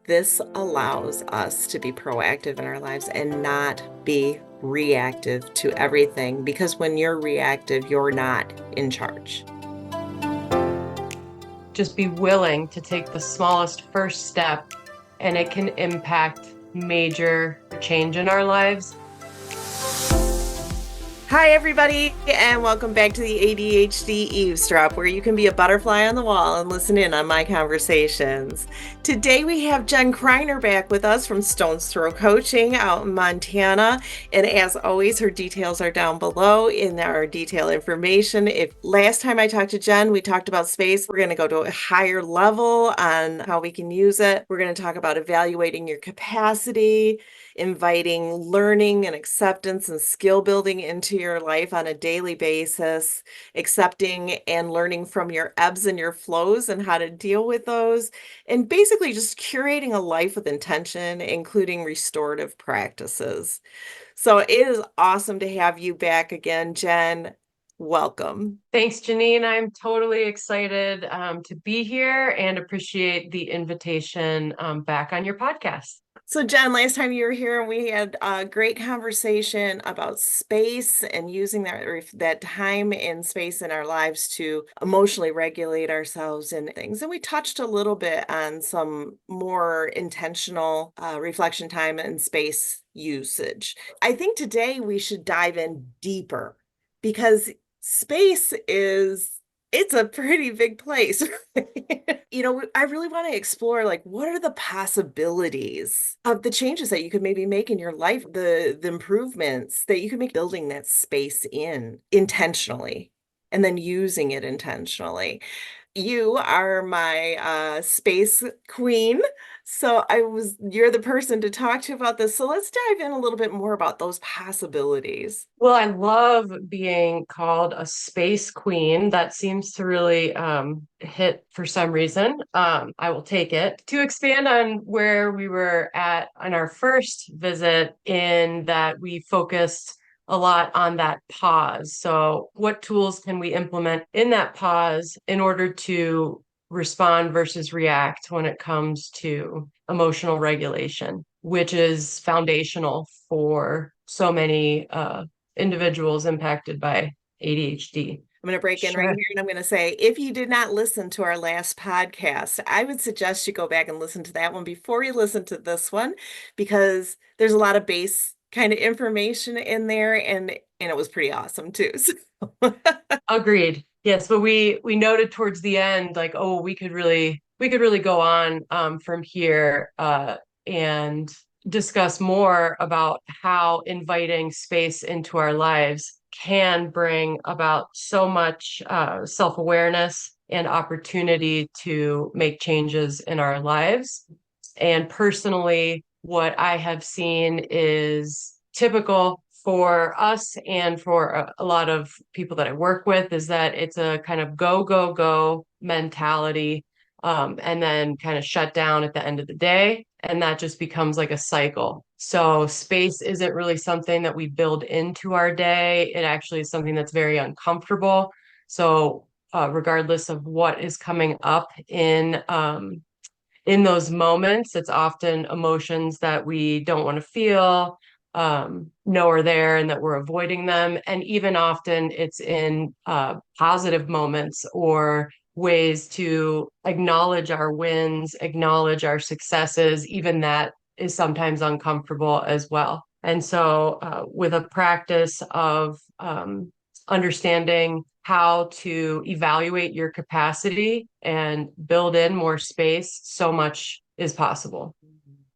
This allows us to be proactive in our lives and not be reactive to everything because when you're reactive, you're not in charge. Just be willing to take the smallest first step, and it can impact major change in our lives. Hi, everybody, and welcome back to the ADHD Eavesdrop, where you can be a butterfly on the wall and listen in on my conversations. Today, we have Jen Kreiner back with us from Stone's Throw Coaching out in Montana. And as always, her details are down below in our detail information. If last time I talked to Jen, we talked about space, we're going to go to a higher level on how we can use it. We're going to talk about evaluating your capacity, inviting learning and acceptance and skill building into your life on a daily basis, accepting and learning from your ebbs and your flows and how to deal with those, and basically just curating a life with intention, including restorative practices. So it is awesome to have you back again, Jen. Welcome. Thanks, Janine. I'm totally excited to be here and appreciate the invitation back on your podcast. So, Jen, last time you were here, we had a great conversation about space and using that time and space in our lives to emotionally regulate ourselves and things. And we touched a little bit on some more intentional reflection time and space usage. I think today we should dive in deeper because space is it's a pretty big place. I really want to explore like what are the possibilities of the changes that you could maybe make in your life, the improvements that you could make building that space in intentionally and then using it intentionally. You are my space queen. So you're the person to talk to about this. So let's dive in a little bit more about those possibilities. Well, I love being called a space queen. That seems to really hit for some reason. I will take it. To expand on where we were at on our first visit, in that we focused a lot on that pause. So, what tools can we implement in that pause in order to respond versus react when it comes to emotional regulation, which is foundational for so many individuals impacted by ADHD. I'm going to break in right Sure. here and I'm going to say, if you did not listen to our last podcast, I would suggest you go back and listen to that one before you listen to this one, because there's a lot of base kind of information in there and it was pretty awesome too. So. Agreed. Yes, but we noted towards the end, like, oh, we could really go on from here and discuss more about how inviting space into our lives can bring about so much self-awareness and opportunity to make changes in our lives. And personally, what I have seen is typical for us and for a lot of people that I work with is that it's a kind of go, go, go mentality, and then kind of shut down at the end of the day. And that just becomes like a cycle. So space isn't really something that we build into our day. It actually is something that's very uncomfortable. So regardless of what is coming up in those moments, it's often emotions that we don't want to feel, know are there and that we're avoiding them. And even often it's in positive moments or ways to acknowledge our wins, acknowledge our successes. Even that is sometimes uncomfortable as well. And so, with a practice of understanding how to evaluate your capacity and build in more space, so much is possible.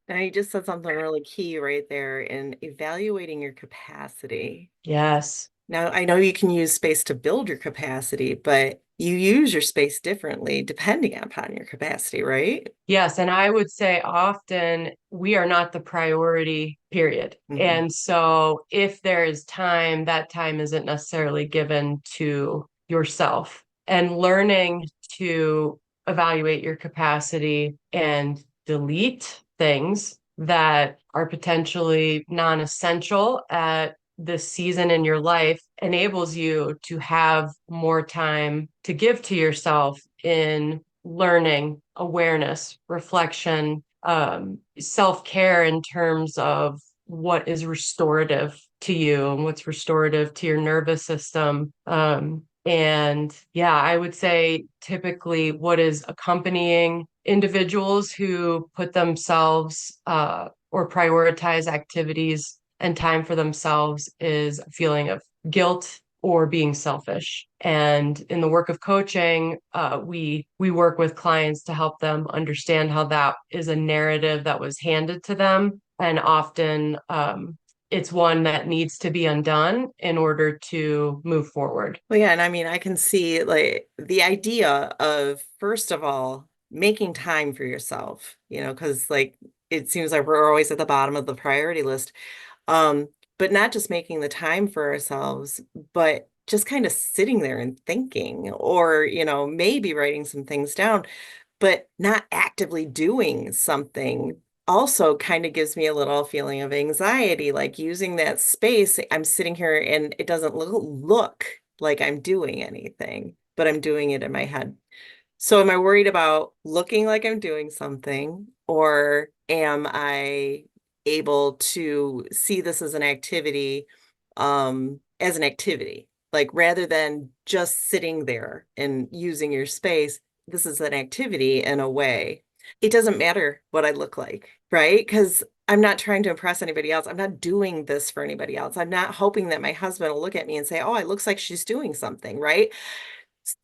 Now you just said something really key right there in evaluating your capacity. Yes. Now, I know you can use space to build your capacity, but you use your space differently depending upon your capacity, right? Yes. And I would say often we are not the priority, period. Mhm. And so if there is time, that time isn't necessarily given to yourself. And learning to evaluate your capacity and delete things that are potentially non-essential at this season in your life enables you to have more time to give to yourself in learning, awareness, reflection, self-care in terms of what is restorative to you and what's restorative to your nervous system. And yeah, I would say typically what is accompanying individuals who put themselves or prioritize activities and time for themselves is a feeling of guilt or being selfish. And in the work of coaching, we work with clients to help them understand how that is a narrative that was handed to them, and often it's one that needs to be undone in order to move forward. Well, yeah, and I mean, I can see like the idea of, first of all, making time for yourself, because like it seems like we're always at the bottom of the priority list. Um, but not just making the time for ourselves, but just kind of sitting there and thinking, or, maybe writing some things down, but not actively doing something also kind of gives me a little feeling of anxiety, like using that space. I'm sitting here and it doesn't look like I'm doing anything, but I'm doing it in my head. So am I worried about looking like I'm doing something, or am I able to see this as an activity? Like rather than just sitting there and using your space, this is an activity in a way. It doesn't matter what I look like, right? Because I'm not trying to impress anybody else. I'm not doing this for anybody else. I'm not hoping that my husband will look at me and say, "Oh, it looks like she's doing something," right?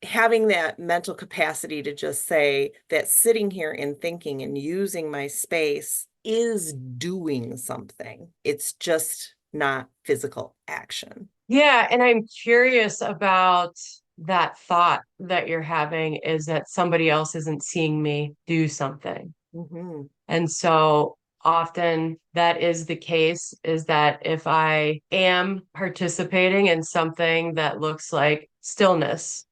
Having that mental capacity to just say that sitting here and thinking and using my space is doing something. It's just not physical action. Yeah, and I'm curious about that thought that you're having is that somebody else isn't seeing me do something. Hmm. And so often that is the case, is that if I am participating in something that looks like stillness,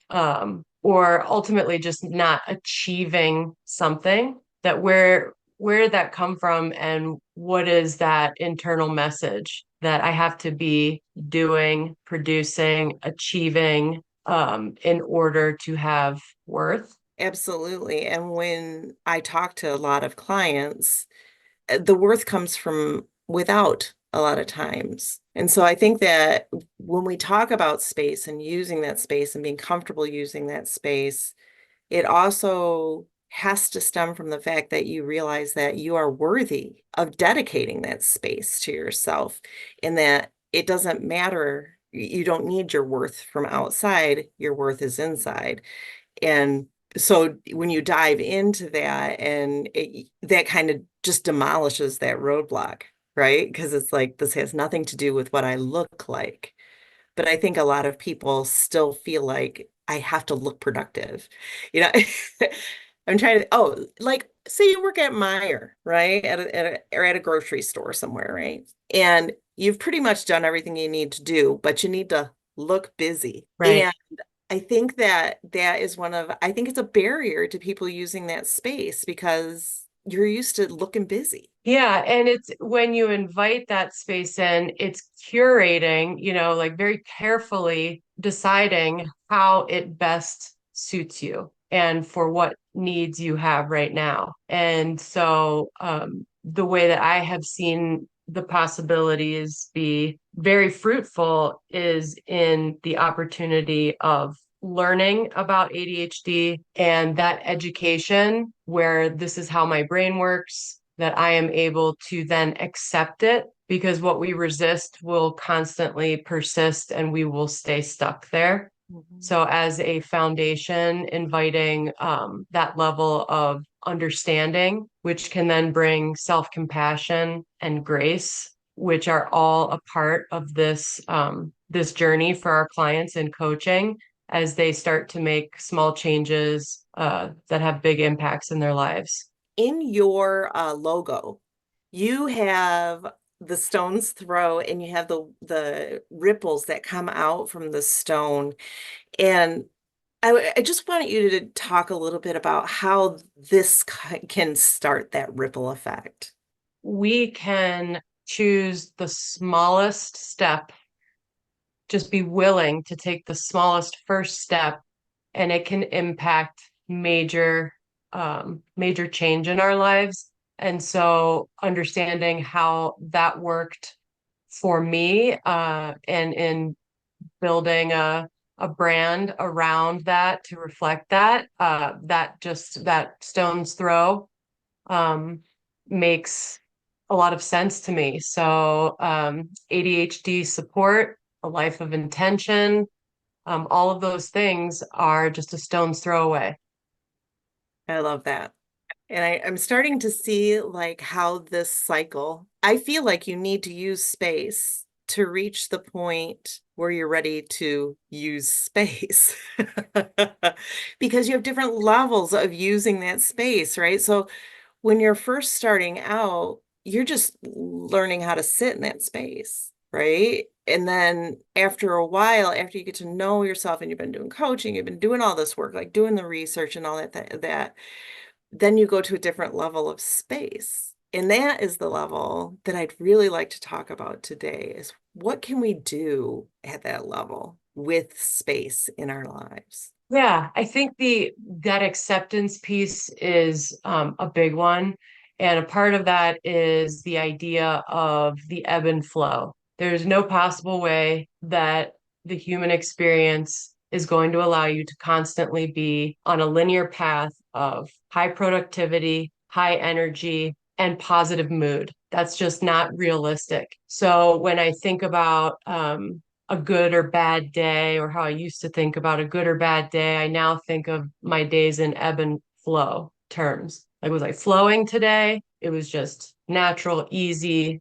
or ultimately just not achieving something, that where did that come from and what is that internal message that I have to be doing, producing, achieving, in order to have worth? Absolutely. And when I talk to a lot of clients, the worth comes from without a lot of times. And so I think that when we talk about space and using that space and being comfortable using that space, it also has to stem from the fact that you realize that you are worthy of dedicating that space to yourself, and that it doesn't matter. You don't need your worth from outside, your worth is inside. And so when you dive into that, and that kind of just demolishes that roadblock, right? Because it's like, this has nothing to do with what I look like. But I think a lot of people still feel like I have to look productive. You know, I'm trying to, oh, like say you work at Meijer, right? Or at a grocery store somewhere, right? And you've pretty much done everything you need to do, but you need to look busy. Right. And I think I think it's a barrier to people using that space because you're used to looking busy. Yeah, and it's when you invite that space in, it's curating, like very carefully deciding how it best suits you and for what needs you have right now. And so, the way that I have seen the possibilities be very fruitful is in the opportunity of learning about ADHD and that education where this is how my brain works, that I am able to then accept it because what we resist will constantly persist and we will stay stuck there. Mhm. So, as a foundation, inviting that level of understanding, which can then bring self compassion and grace, which are all a part of this journey for our clients in coaching as they start to make small changes that have big impacts in their lives. In your logo, you have the stone's throw, and you have the ripples that come out from the stone. And I just want you to talk a little bit about how this can start that ripple effect. We can choose the smallest step, just be willing to take the smallest first step, and it can impact major change in our lives And so understanding how that worked for me, and in building a brand around that to reflect that, that stone's throw, um, makes a lot of sense to me. So, ADHD support, a life of intention, all of those things are just a stone's throw away. I love that. And I'm starting to see like how this cycle, I feel like you need to use space to reach the point where you're ready to use space. Because you have different levels of using that space, right? So when you're first starting out, you're just learning how to sit in that space, right? And then after a while, after you get to know yourself and you've been doing coaching, you've been doing all this work, like doing the research and all that, then you go to a different level of space. And that is the level that I'd really like to talk about today is what can we do at that level with space in our lives? Yeah, I think the that acceptance piece is, a big one. And a part of that is the idea of the ebb and flow. There's no possible way that the human experience is going to allow you to constantly be on a linear path of high productivity, high energy, and positive mood. That's just not realistic. So when I think about, a good or bad day, or how I used to think about a good or bad day, I now think of my days in ebb and flow terms. Like, was I flowing today? It was just natural, easy,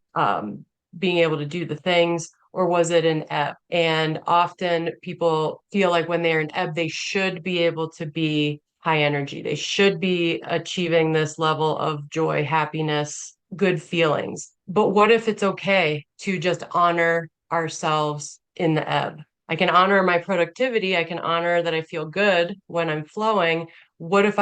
being able to do the things, or was it an ebb? And often people feel like when they're in ebb, they should be able to be high energy. They should be achieving this level of joy, happiness, good feelings. But what if it's okay to just honor ourselves in the ebb? I can honor my productivity. I can honor that I feel good when I'm flowing. What does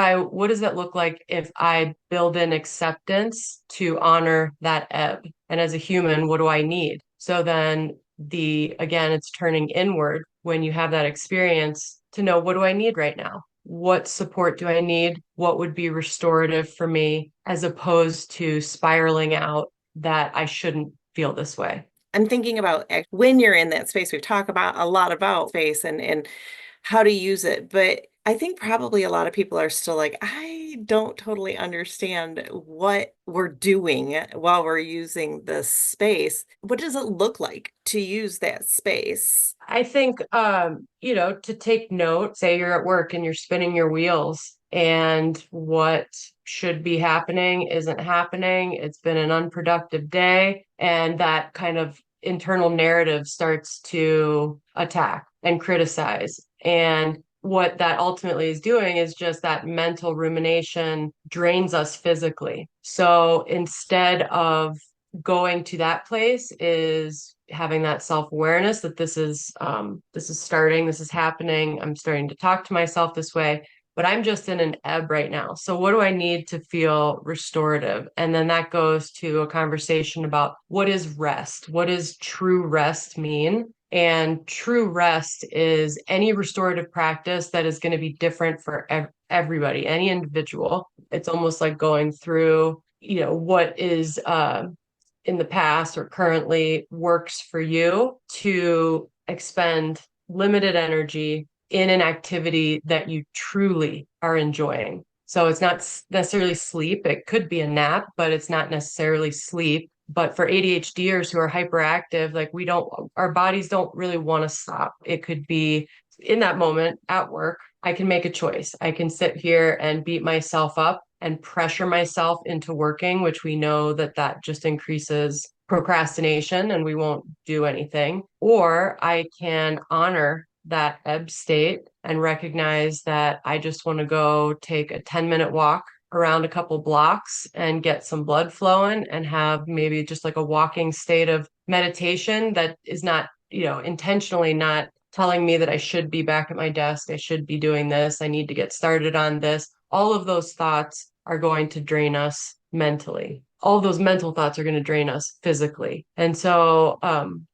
that look like if I build in acceptance to honor that ebb? And as a human, what do I need? So then again, it's turning inward when you have that experience to know, what do I need right now? What support do I need? What would be restorative for me, as opposed to spiraling out that I shouldn't feel this way. I'm thinking about when you're in that space. We've talked about a lot about space and how to use it, but I think probably a lot of people are still like, I don't totally understand what we're doing while we're using the space. What does it look like to use that space? I think, to take note, say you're at work and you're spinning your wheels and what should be happening isn't happening. It's been an unproductive day. And that kind of internal narrative starts to attack and criticize. And what that ultimately is doing is just that mental rumination drains us physically. So instead of going to that place, is having that self-awareness that this is starting, this is happening, I'm starting to talk to myself this way, but I'm just in an ebb right now. So what do I need to feel restorative? And then that goes to a conversation about, what is rest? What does true rest mean? And true rest is any restorative practice that is going to be different for everybody, any individual. It's almost like going through, what is, in the past or currently works for you to expend limited energy in an activity that you truly are enjoying. So it's not necessarily sleep. It could be a nap, but it's not necessarily sleep. But for ADHDers who are hyperactive, like, our bodies don't really want to stop. It could be in that moment at work, I can make a choice. I can sit here and beat myself up and pressure myself into working, which we know that that just increases procrastination and we won't do anything. Or I can honor that ebb state and recognize that I just want to go take a 10-minute walk around a couple blocks and get some blood flowing and have maybe just like a walking state of meditation that is not, intentionally not telling me that I should be back at my desk, I should be doing this, I need to get started on this. All of those thoughts are going to drain us mentally. All of those mental thoughts are going to drain us physically. And so,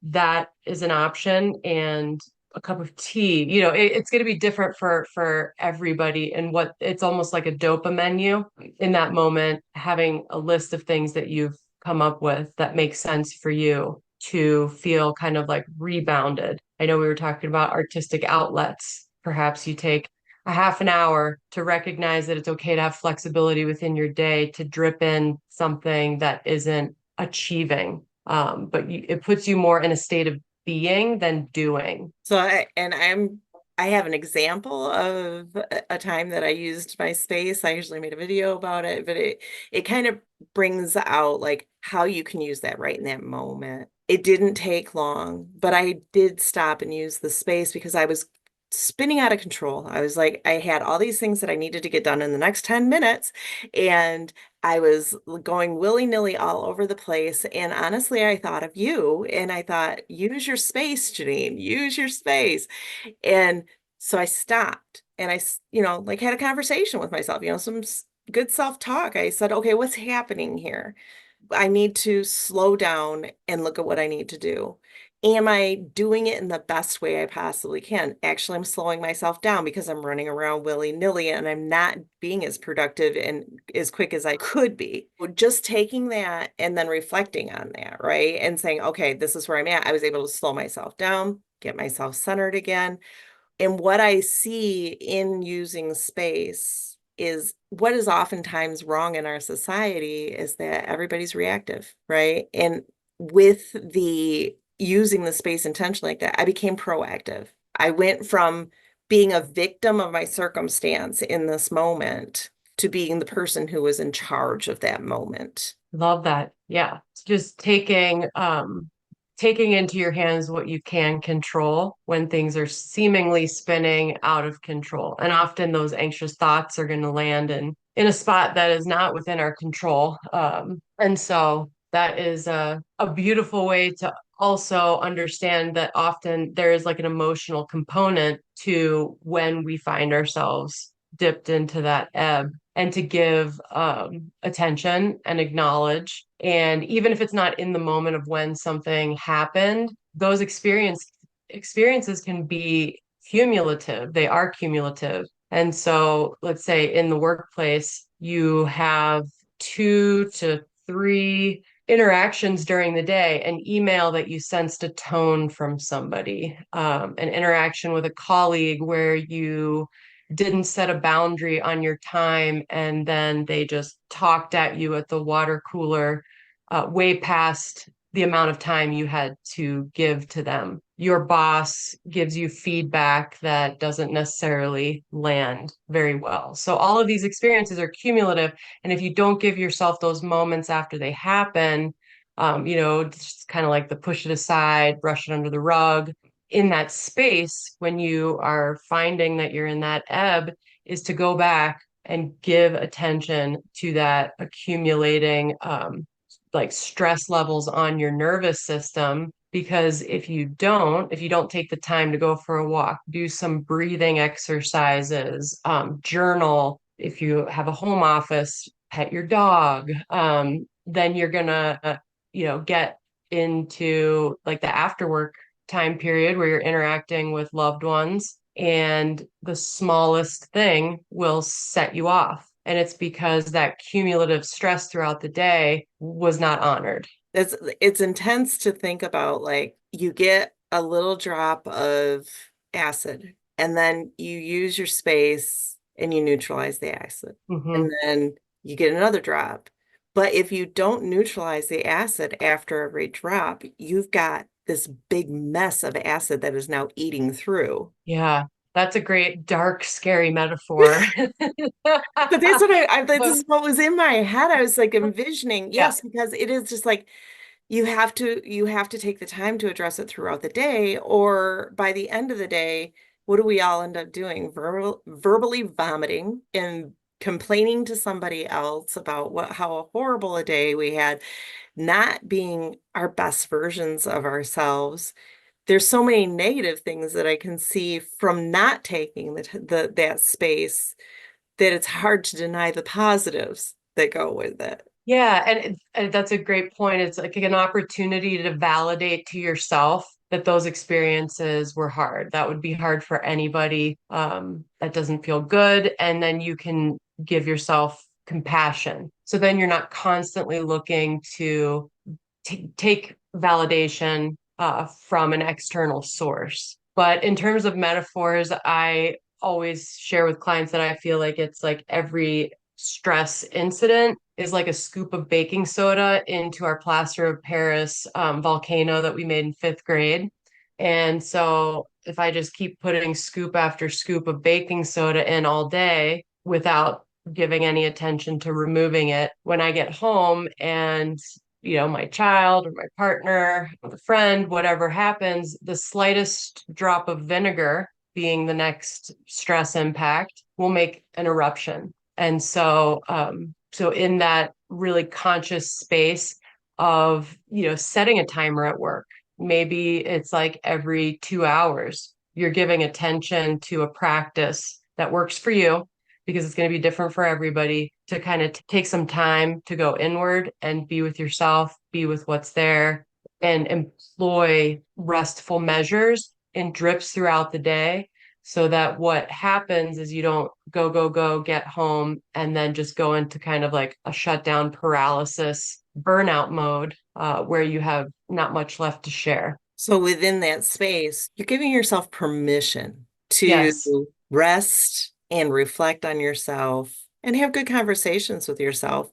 that is an option. And a cup of tea. You know, it's going to be different for everybody. And what it's almost like a dopa menu in that moment, having a list of things that you've come up with that makes sense for you to feel kind of like rebounded. I know we were talking about artistic outlets. Perhaps you take a half an hour to recognize that it's okay to have flexibility within your day to drip in something that isn't achieving. But it puts you more in a state of being than doing. So I have an example of a time that I used my space. I usually made a video about it, but it kind of brings out like how you can use that right in that moment. It didn't take long, but I did stop and use the space because I was spinning out of control. I was like, I had all these things that I needed to get done in the next 10 minutes, and I was going willy-nilly all over the place. And honestly, I thought of you and I thought, use your space, Janine, use your space. And so I stopped and like had a conversation with myself, some good self-talk. I said, okay, what's happening here? I need to slow down and look at what I need to do. Am I doing it in the best way I possibly can? Actually, I'm slowing myself down because I'm running around willy-nilly and I'm not being as productive and as quick as I could be. Just taking that and then reflecting on that, right? And saying, okay, this is where I'm at. I was able to slow myself down, get myself centered again. And what I see in using space is what is oftentimes wrong in our society is that everybody's reactive, right? And with the using the space intentionally like that, I became proactive. I went from being a victim of my circumstance in this moment to being the person who was in charge of that moment. Love that. Yeah. Just taking into your hands what you can control when things are seemingly spinning out of control. And often those anxious thoughts are going to land in a spot that is not within our control. And so that is a beautiful way to also understand that often there is like an emotional component to when we find ourselves dipped into that ebb, and to give attention and acknowledge. And even if it's not in the moment of when something happened, those experiences can be cumulative. They are cumulative. And so let's say in the workplace, you have 2 to 3 interactions during the day, an email that you sensed a tone from somebody, an interaction with a colleague where you didn't set a boundary on your time and then they just talked at you at the water cooler, way past the amount of time you had to give to them. Your boss gives you feedback that doesn't necessarily land very well. So all of these experiences are cumulative. And if you don't give yourself those moments after they happen, just kind of like the push it aside, brush it under the rug, in that space when you are finding that you're in that ebb, is to go back and give attention to that accumulating like stress levels on your nervous system. Because if you don't take the time to go for a walk, do some breathing exercises, journal, if you have a home office, pet your dog, then you're gonna, get into like the after work time period where you're interacting with loved ones, and the smallest thing will set you off. And it's because that cumulative stress throughout the day was not honored. It's intense to think about like you get a little drop of acid and then you use your space and you neutralize the acid. And Hmm. then you get another drop. But if you don't neutralize the acid after every drop, you've got this big mess of acid that is now eating through. Yeah, that's a great, dark, scary metaphor. But that's what this But is what was in my head. I was like envisioning, yeah, yes, because it is just like you have to take the time to address it throughout the day, or by the end of the day, what do we all end up doing? Verbally vomiting and complaining to somebody else about how horrible a day we had, not being our best versions of ourselves. There's so many negative things that I can see from not taking that space that it's hard to deny the positives that go with it. Yeah, and that's a great point. It's like an opportunity to validate to yourself that those experiences were hard. That would be hard for anybody that doesn't feel good. And then you can give yourself compassion. So then you're not constantly looking to take validation from an external source. But in terms of metaphors, I always share with clients that I feel like it's like every stress incident is like a scoop of baking soda into our plaster of Paris volcano that we made in fifth grade. And so if I just keep putting scoop after scoop of baking soda in all day without giving any attention to removing it, when I get home and my child or my partner, a friend, whatever happens, the slightest drop of vinegar being the next stress impact will make an eruption. And so in that really conscious space of, setting a timer at work, maybe it's like every 2 hours, you're giving attention to a practice that works for you because it's going to be different for everybody to kind of take some time to go inward and be with yourself, be with what's there, and employ restful measures in drips throughout the day so that what happens is you don't go, go, go, get home, and then just go into kind of like a shutdown paralysis, burnout mode where you have not much left to share. So within that space, you're giving yourself permission to Yes, rest and reflect on yourself and have good conversations with yourself.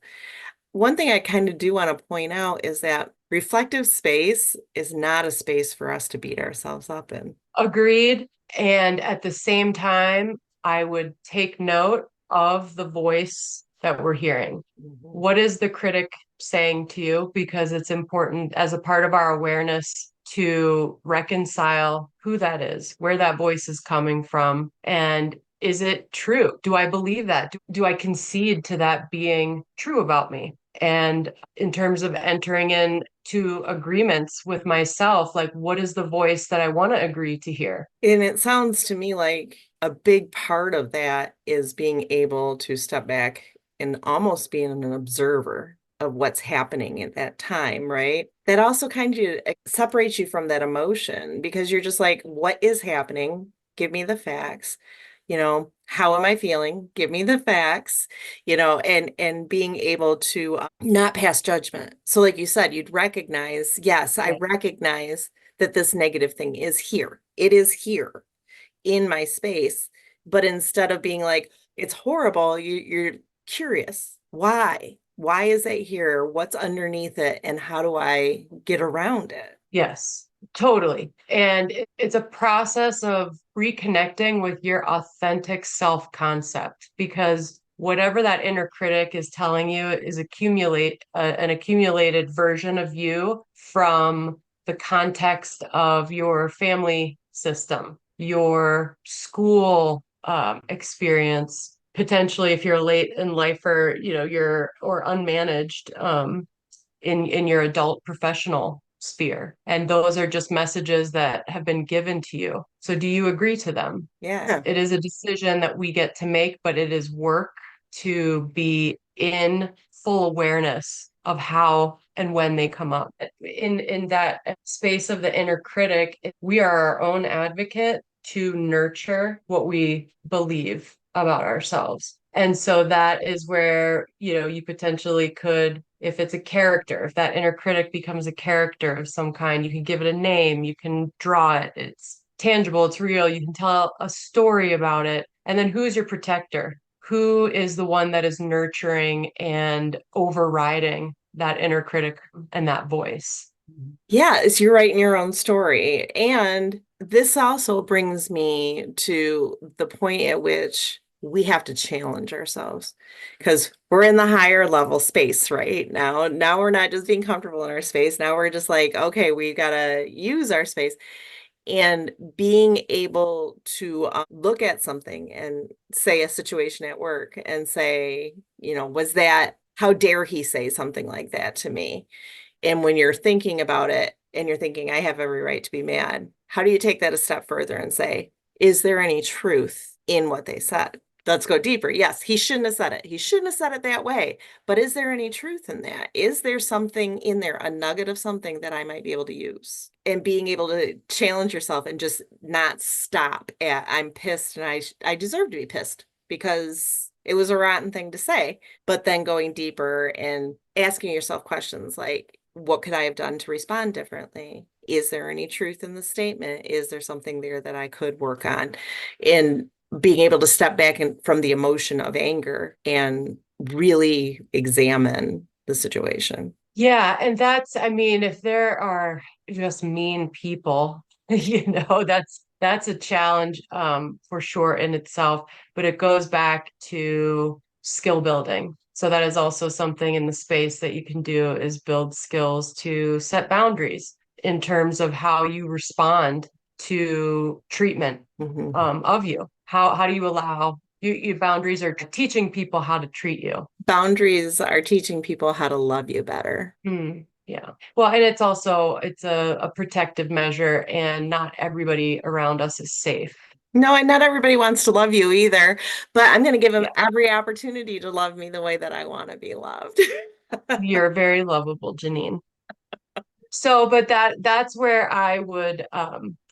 One thing I kind of do want to point out is that reflective space is not a space for us to beat ourselves up in. agreed. And at the same time, I would take note of the voice that we're hearing. Mhm. What is the critic saying to you? Because it's important as a part of our awareness to reconcile who that is, where that voice is coming from, and is it true? Do I believe that? Do I concede to that being true about me? And in terms of entering into agreements with myself, like what is the voice that I want to agree to hear? And it sounds to me like a big part of that is being able to step back and almost being an observer of what's happening at that time, right? That also kind of separates you from that emotion because you're just like, what is happening? Give me the facts. How am I feeling? Give me the facts, and being able to not pass judgment. So like you said, you'd recognize, yes, I Yeah. recognize that this negative thing is here. It is here in my space. But instead of being like, it's horrible, you're curious. Why? Why is it here? What's underneath it? And how do I get around it? Yes, totally. And it's a process of reconnecting with your authentic self-concept because whatever that inner critic is telling you is an accumulated version of you from the context of your family system, your school experience, potentially if you're late in life or you're or unmanaged in your adult professional sphere. And those are just messages that have been given to you. So do you agree to them? Yeah. It is a decision that we get to make, but it is work to be in full awareness of how and when they come up. In that space of the inner critic, we are our own advocate to nurture what we believe about ourselves. And so that is where, you potentially could, if it's a character, if that inner critic becomes a character of some kind, you can give it a name, you can draw it, it's tangible, it's real, you can tell a story about it. And then who's your protector? Who is the one that is nurturing and overriding that inner critic and that voice? Yeah, it's you're writing your own story. And this also brings me to the point at which we have to challenge ourselves because we're in the higher level space right now. Now we're not just being comfortable in our space. Now we're just like, okay, we got to use our space and being able to look at something and say a situation at work and say, was that, how dare he say something like that to me? And when you're thinking about it and you're thinking, I have every right to be mad, how do you take that a step further and say, is there any truth in what they said? Let's go deeper. Yes, he shouldn't have said it. He shouldn't have said it that way. But is there any truth in that? Is there something in there, a nugget of something that I might be able to use? And being able to challenge yourself and just not stop at I'm pissed and I deserve to be pissed because it was a rotten thing to say. But then going deeper and asking yourself questions like, what could I have done to respond differently? Is there any truth in the statement? Is there something there that I could work on? And being able to step back and from the emotion of anger and really examine the situation. Yeah, and that's, I mean, if there are just mean people, that's a challenge for sure in itself, but it goes back to skill building. So that is also something in the space that you can do is build skills to set boundaries in terms of how you respond to treatment Mhm. of you. How do you allow your boundaries are teaching people how to treat you. Boundaries are teaching people how to love you better. Yeah. Well, and it's also it's a protective measure, and not everybody around us is safe. No, and not everybody wants to love you either, but I'm going to give them Yeah. every opportunity to love me the way that I want to be loved. You're very lovable, Janine. So, but that's where I would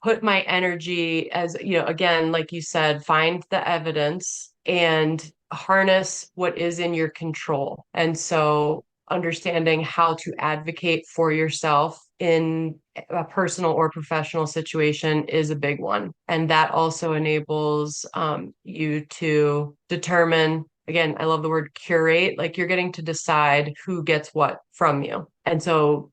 put my energy as, again, like you said, find the evidence and harness what is in your control. And so understanding how to advocate for yourself in a personal or professional situation is a big one. And that also enables you to determine, again, I love the word curate, like you're getting to decide who gets what from you. And so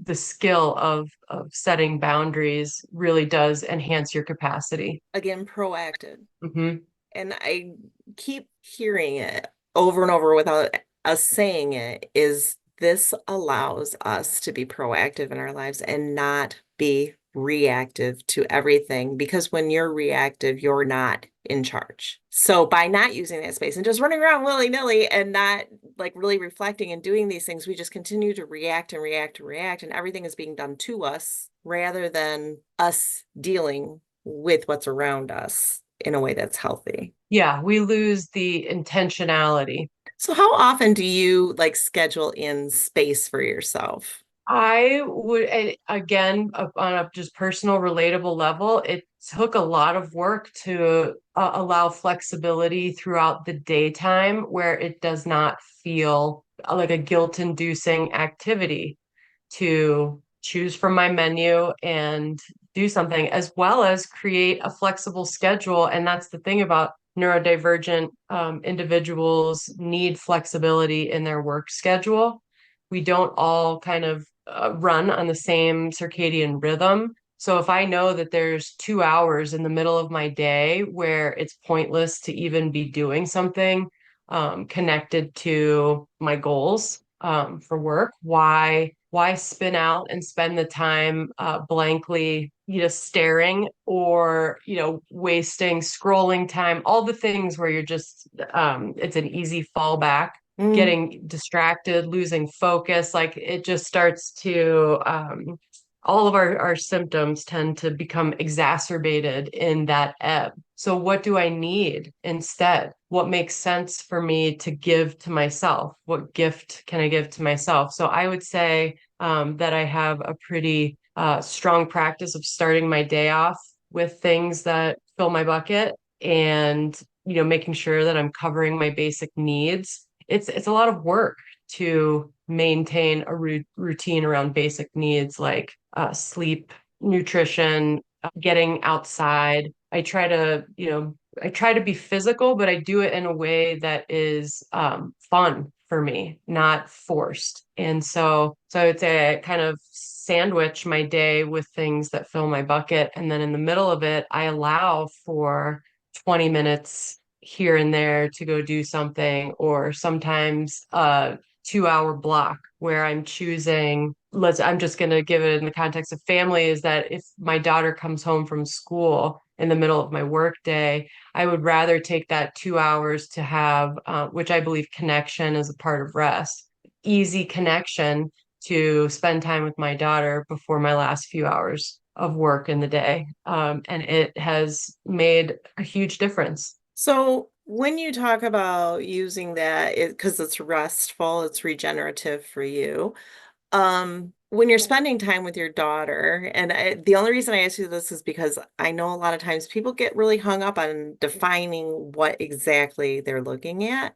the skill of setting boundaries really does enhance your capacity. Again, proactive. Hmm. And I keep hearing it over and over without us saying it, is this allows us to be proactive in our lives and not be reactive to everything. Because when you're reactive, you're not in charge. So by not using that space and just running around willy-nilly and not like really reflecting and doing these things, we just continue to react and react and react, and everything is being done to us rather than us dealing with what's around us in a way that's healthy. Yeah, we lose the intentionality. So how often do you like schedule in space for yourself? I would, and again, on a just personal, relatable level, it took a lot of work to allow flexibility throughout the daytime where it does not feel like a guilt-inducing activity to choose from my menu and do something, as well as create a flexible schedule. And that's the thing about neurodivergent individuals need flexibility in their work schedule. We don't all kind of run on the same circadian rhythm. So if I know that there's 2 hours in the middle of my day where it's pointless to even be doing something connected to my goals for work, why spin out and spend the time blankly, staring or wasting scrolling time, all the things where you're just it's an easy fallback, Mm. getting distracted, losing focus. Like it just starts to all of our symptoms tend to become exacerbated in that ebb. So what do I need instead? What makes sense for me to give to myself? What gift can I give to myself? So I would say that I have a pretty strong practice of starting my day off with things that fill my bucket, and making sure that I'm covering my basic needs. It's a lot of work to maintain a routine around basic needs like sleep, nutrition, getting outside. I try to be physical, but I do it in a way that is fun for me, not forced. And so I would say I kind of sandwich my day with things that fill my bucket. And then in the middle of it, I allow for 20 minutes here and there to go do something, or sometimes a 2 hour block where I'm choosing, I'm just going to give it in the context of family, is that if my daughter comes home from school in the middle of my work day, I would rather take that 2 hours to have, which I believe connection is a part of rest, easy connection to spend time with my daughter before my last few hours of work in the day. And it has made a huge difference. So When you talk about using that, because it's restful, it's regenerative for you. When you're spending time with your daughter, and the only reason I ask you this is because I know a lot of times people get really hung up on defining what exactly they're looking at.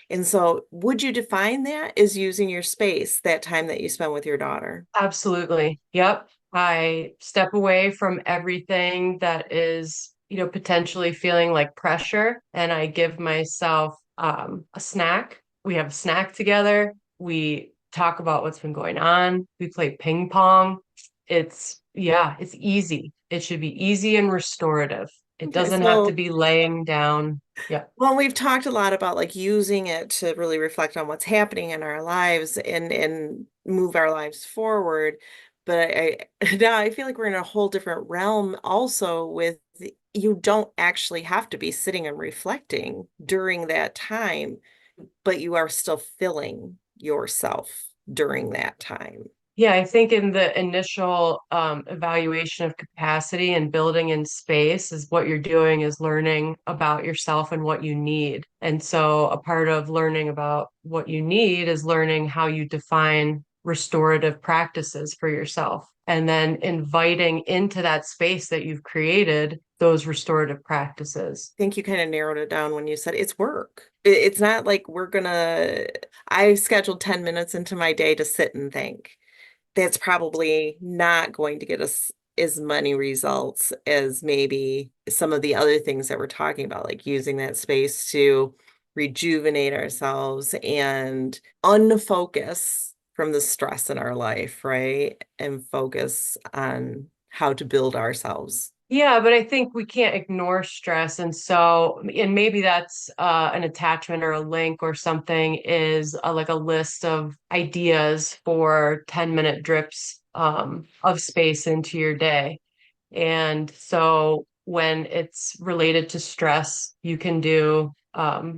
And so, would you define that as using your space, that time that you spend with your daughter? Absolutely. Yep. I step away from everything that is, potentially feeling like pressure, and I give myself a snack. We have a snack together. We talk about what's been going on. We play ping pong. Yeah, it's easy. It should be easy and restorative. It Okay, doesn't have to so be laying down. Yeah, well, we've talked a lot about like using it to really reflect on what's happening in our lives and move our lives forward. But now I feel like we're in a whole different realm also with you don't actually have to be sitting and reflecting during that time, but you are still filling yourself during that time. Yeah, I think in the initial evaluation of capacity and building in space is what you're doing is learning about yourself and what you need. And so a part of learning about what you need is learning how you define restorative practices for yourself and then inviting into that space that you've created those restorative practices. Think you kind of narrowed it down when you said it's work. It's not like I scheduled 10 minutes into my day to sit and think. That's probably not going to get us as many results as maybe some of the other things that we're talking about, like using that space to rejuvenate ourselves and unfocus from the stress in our life, right? And focus on how to build ourselves. Yeah, but I think we can't ignore stress. And so, and maybe that's an attachment or a link or something is like a list of ideas for 10-minute drips of space into your day. And so when it's related to stress, you can do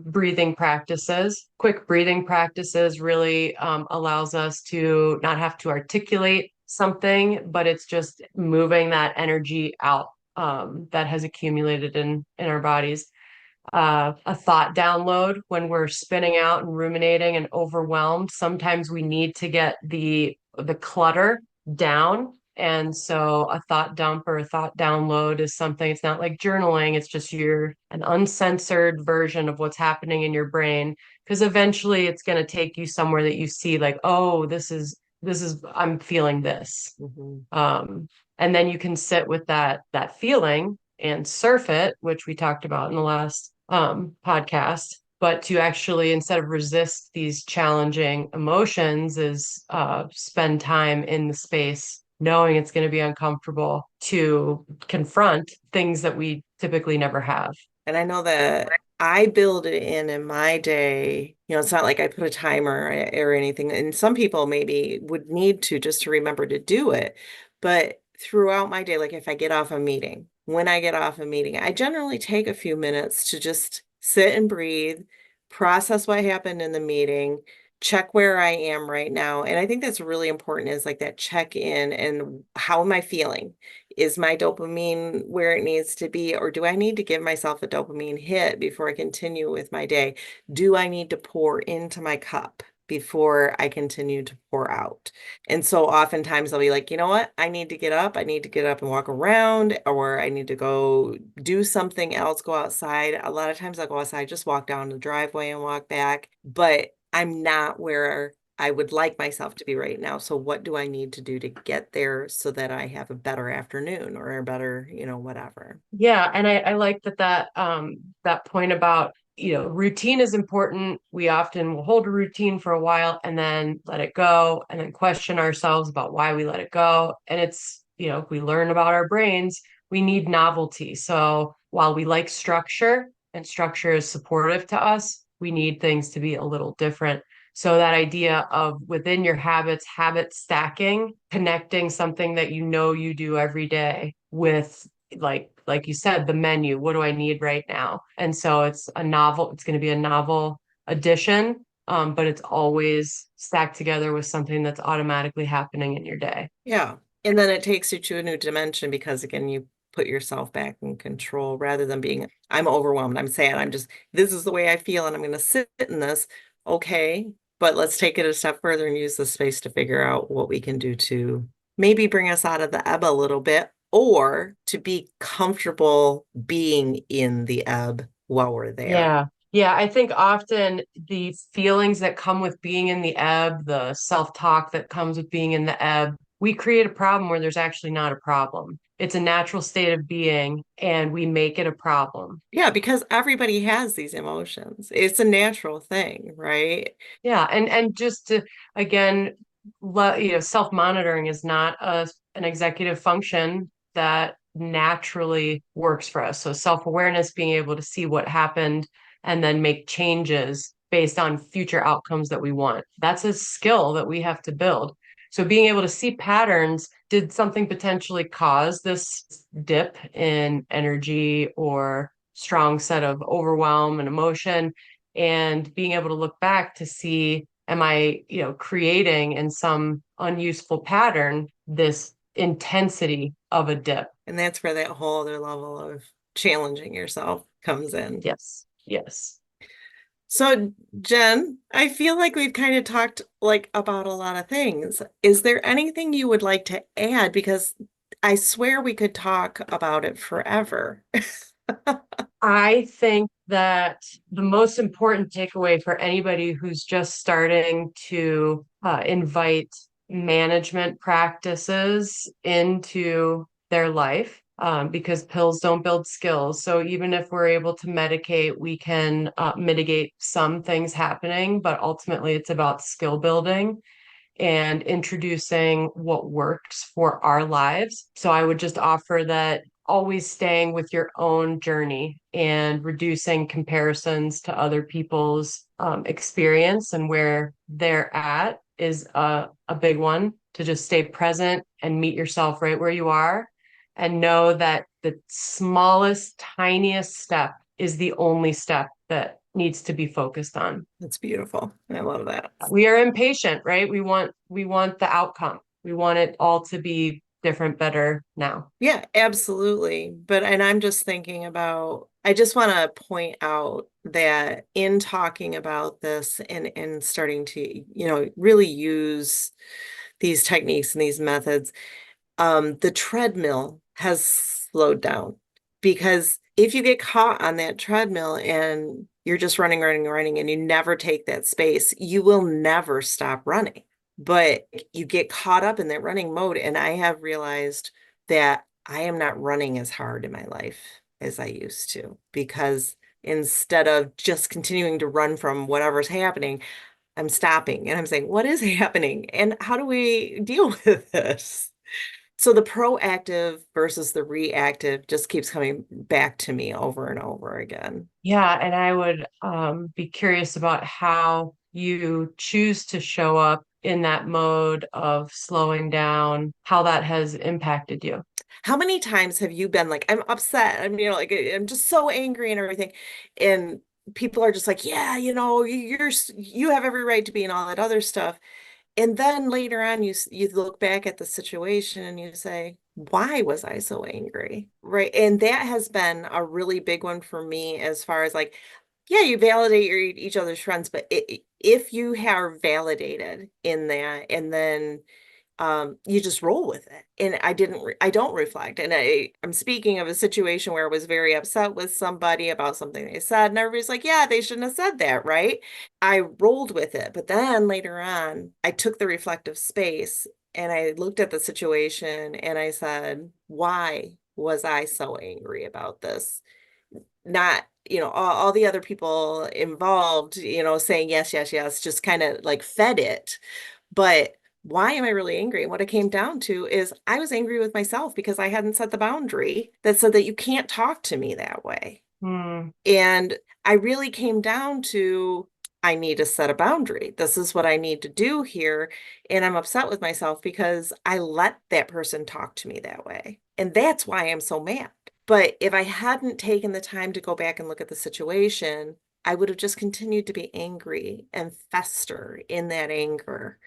breathing practices. Quick breathing practices really allows us to not have to articulate something, but it's just moving that energy out that has accumulated in our bodies. A thought download when we're spinning out and ruminating and overwhelmed. Sometimes we need to get the clutter down. And so a thought dump or a thought download is something, it's not like journaling, it's just an uncensored version of what's happening in your brain. Because eventually it's going to take you somewhere that you see like, oh, this is I'm feeling this. Mhm. Um, and then you can sit with that feeling and surf it, which we talked about in the last podcast. But to actually, instead of resist these challenging emotions, is spend time in the space, knowing it's going to be uncomfortable to confront things that we typically never have. And I know that I build it in my day. It's not like I put a timer or anything. And some people maybe would need to just to remember to do it. But throughout my day, like if I get off a meeting, when I get off a meeting, I generally take a few minutes to just sit and breathe, process what happened in the meeting, check where I am right now. And I think that's really important is like that check in and how am I feeling? Is my dopamine where it needs to be, or do I need to give myself a dopamine hit before I continue with my day? Do I need to pour into my cup before I continue to pour out? And so oftentimes I'll be like, you know what? I need to get up. I need to get up and walk around, or I need to go do something else, go outside. A lot of times I'll go outside, just walk down the driveway and walk back, but I'm not where I would like myself to be right now. So what do I need to do to get there so that I have a better afternoon or a better, whatever. Yeah, and I like that point about, routine is important. We often will hold a routine for a while and then let it go and then question ourselves about why we let it go. And it's, if we learn about our brains, we need novelty. So while we like structure and structure is supportive to us, we need things to be a little different. So that idea of within your habits, habit stacking, connecting something that you do every day with like you said, the menu, what do I need right now? And so it's going to be a novel addition, but it's always stacked together with something that's automatically happening in your day. Yeah. And then it takes you to a new dimension because again, you put yourself back in control rather than being, I'm overwhelmed, I'm sad, this is the way I feel and I'm going to sit in this. Okay, but let's take it a step further and use the space to figure out what we can do to maybe bring us out of the ebb a little bit or to be comfortable being in the ebb while we're there. Yeah. Yeah, I think often the feelings that come with being in the ebb, the self-talk that comes with being in the ebb, we create a problem where there's actually not a problem. It's a natural state of being, and we make it a problem. Yeah, because everybody has these emotions. It's a natural thing, right? Yeah, and just to again, self-monitoring is not an executive function that naturally works for us. So self-awareness, being able to see what happened and then make changes based on future outcomes that we want. That's a skill that we have to build. So being able to see patterns, did something potentially cause this dip in energy or strong set of overwhelm and emotion? And being able to look back to see, am I, creating in some unuseful pattern this intensity of a dip? And that's where that whole other level of challenging yourself comes in. Yes, yes. So, Jen, I feel like we've kind of talked like about a lot of things. Is there anything you would like to add? Because I swear we could talk about it forever. I think that the most important takeaway for anybody who's just starting to invite management practices into their life, because pills don't build skills. So even if we're able to medicate, we can mitigate some things happening, but ultimately it's about skill building and introducing what works for our lives. So I would just offer that always staying with your own journey and reducing comparisons to other people's experience and where they're at is a big one, to just stay present and meet yourself right where you are and know that the smallest, tiniest step is the only step that needs to be focused on. That's beautiful. I love that. We are impatient, right? We want the outcome. We want it all to be different, better now. Yeah, absolutely. And I'm just thinking about, I just want to point out that in talking about this and starting to, really use these techniques and these methods, the treadmill has slowed down because if you get caught on that treadmill and you're just running, running, running, and you never take that space, you will never stop running. But you get caught up in that running mode. And I have realized that I am not running as hard in my life as I used to because instead of just continuing to run from whatever's happening, I'm stopping and I'm saying, what is happening? And how do we deal with this? So the proactive versus the reactive just keeps coming back to me over and over again. Yeah, and I would be curious about how you choose to show up in that mode of slowing down, how that has impacted you. How many times have you been like, I'm upset? Like I'm just so angry and everything. And people are just like, yeah, you have every right to be and all that other stuff. And then later on, you look back at the situation and you say, why was I so angry? Right. And that has been a really big one for me as far as like, yeah, you validate each other's friends, but if you are validated in that and then you just roll with it. And I don't reflect. And I'm speaking of a situation where I was very upset with somebody about something they said, and everybody's like, yeah, they shouldn't have said that, right? I rolled with it. But then later on, I took the reflective space and I looked at the situation and I said, why was I so angry about this? Not, all the other people involved, saying yes, yes, yes, just kind of like fed it. But why am I really angry? And what it came down to is I was angry with myself because I hadn't set the boundary that said that you can't talk to me that way. Hmm. And I really came down to I need to set a boundary. This is what I need to do here. And I'm upset with myself because I let that person talk to me that way. And that's why I'm so mad. But if I hadn't taken the time to go back and look at the situation, I would have just continued to be angry and fester in that anger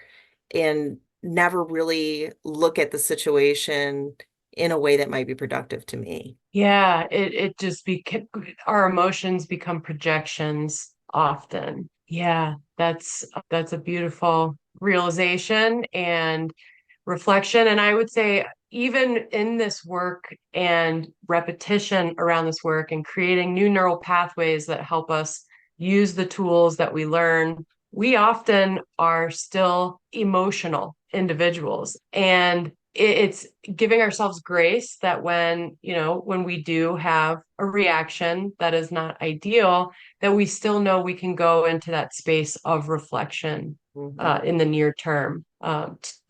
and never really look at the situation in a way that might be productive to me. Yeah, it just our emotions become projections often. Yeah, that's a beautiful realization and reflection. And I would say even in this work and repetition around this work and creating new neural pathways that help us use the tools that we learn, we often are still emotional individuals. And it's giving ourselves grace that when we do have a reaction that is not ideal, that we still know we can go into that space of reflection Mhm. in the near term,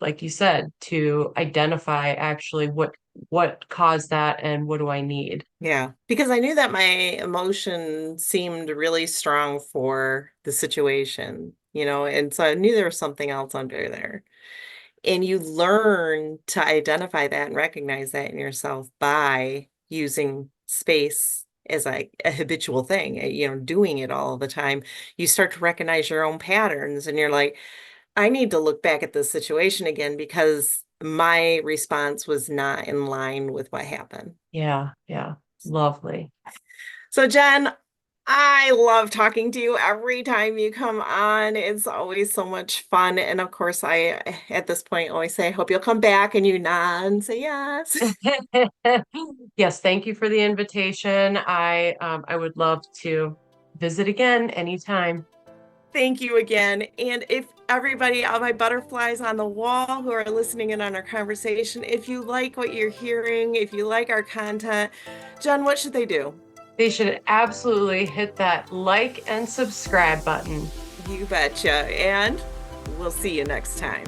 like you said, to identify actually what caused that and what do I need. Yeah, because I knew that my emotion seemed really strong for the situation, and so I knew there was something else under there. And you learn to identify that and recognize that in yourself by using space as a habitual thing, doing it all the time. You start to recognize your own patterns and you're like, I need to look back at this situation again because my response was not in line with what happened. Yeah, yeah, lovely. So, Jen, I love talking to you every time you come on. It's always so much fun. And of course, at this point, always say, I hope you'll come back. And you nod and say yes. Yes, thank you for the invitation. I would love to visit again anytime. Thank you again. And if everybody, all my butterflies on the wall who are listening in on our conversation, if you like what you're hearing, if you like our content, Jen, what should they do? They should absolutely hit that like and subscribe button. You betcha. And we'll see you next time.